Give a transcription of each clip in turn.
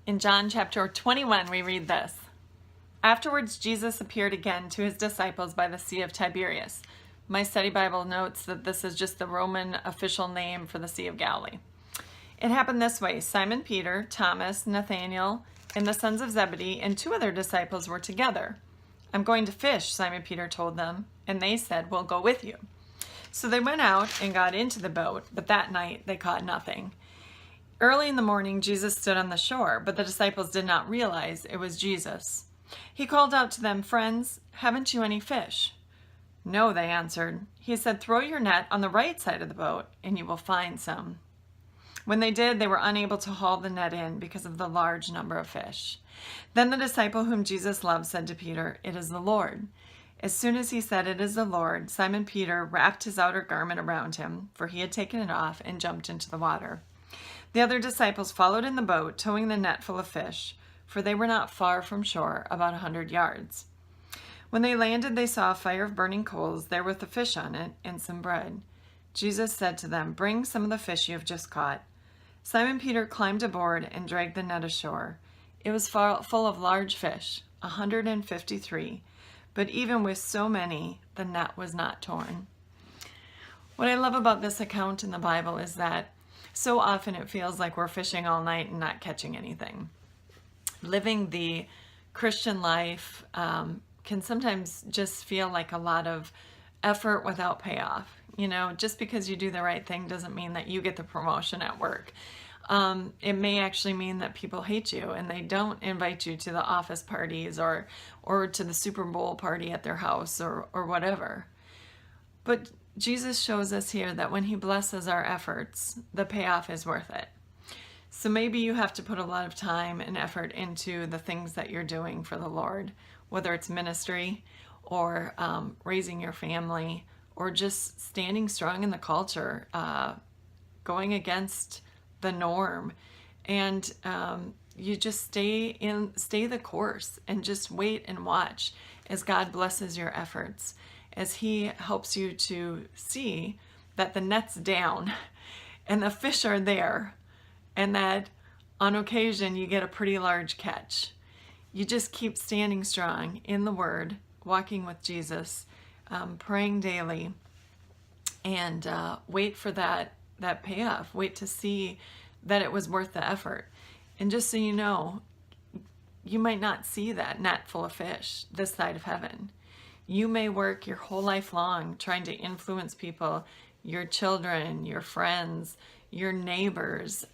In John chapter 21, we read this. Afterwards, Jesus appeared again to his disciples by the Sea of Tiberias. My study Bible notes that this is just the Roman official name for the Sea of Galilee. It happened this way. Simon Peter, Thomas, Nathanael, and the sons of Zebedee, and 2 other disciples were together. I'm going to fish, Simon Peter told them, and they said, we'll go with you. So they went out and got into the boat, but that night they caught nothing. Early in the morning, Jesus stood on the shore, but the disciples did not realize it was Jesus. He called out to them, friends, haven't you any fish? No, they answered. He said, throw your net on the right side of the boat, and you will find some. When they did, they were unable to haul the net in because of the large number of fish. Then the disciple whom Jesus loved said to Peter, it is the Lord. As soon as he said, it is the Lord, Simon Peter wrapped his outer garment around him, for he had taken it off, and jumped into the water. The other disciples followed in the boat, towing the net full of fish, for they were not far from shore, about 100 yards. When they landed, they saw a fire of burning coals there with the fish on it and some bread. Jesus said to them, bring some of the fish you have just caught. Simon Peter climbed aboard and dragged the net ashore. It was full of large fish, 153, but even with so many, the net was not torn. What I love about this account in the Bible is that so often it feels like we're fishing all night and not catching anything. Living the Christian life can sometimes just feel like a lot of effort without payoff. You know, just because you do the right thing doesn't mean that you get the promotion at work. It may actually mean that people hate you and they don't invite you to the office parties or to the Super Bowl party at their house or whatever. But Jesus shows us here that when he blesses our efforts, the payoff is worth it. So maybe you have to put a lot of time and effort into the things that you're doing for the Lord, whether it's ministry or raising your family or just standing strong in the culture, going against the norm. And you just stay the course and just wait and watch as God blesses your efforts, as he helps you to see that the net's down and the fish are there, and that on occasion you get a pretty large catch. You just keep standing strong in the Word, walking with Jesus, praying daily, and wait for that payoff. Wait to see that it was worth the effort. And just so you know, you might not see that net full of fish this side of heaven. You may work your whole life long trying to influence people, your children, your friends, your neighbors,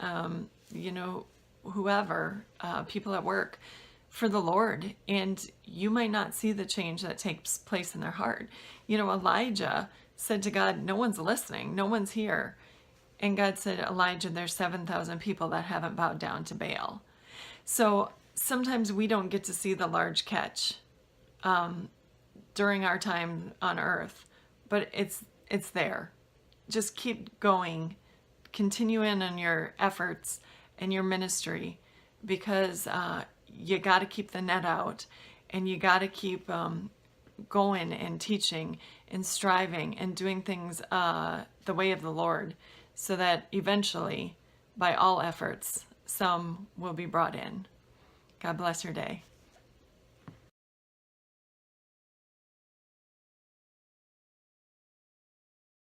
whoever, people at work, for the Lord, and you might not see the change that takes place in their heart. You know, Elijah said to God, no one's listening, no one's here. And God said, Elijah, there's 7,000 people that haven't bowed down to Baal. So sometimes we don't get to see the large catch during our time on earth, but it's there. Just keep going, continue in your efforts and your ministry, because you got to keep the net out, and you got to keep going and teaching and striving and doing things the way of the Lord, so that eventually, by all efforts, some will be brought in. God bless your day.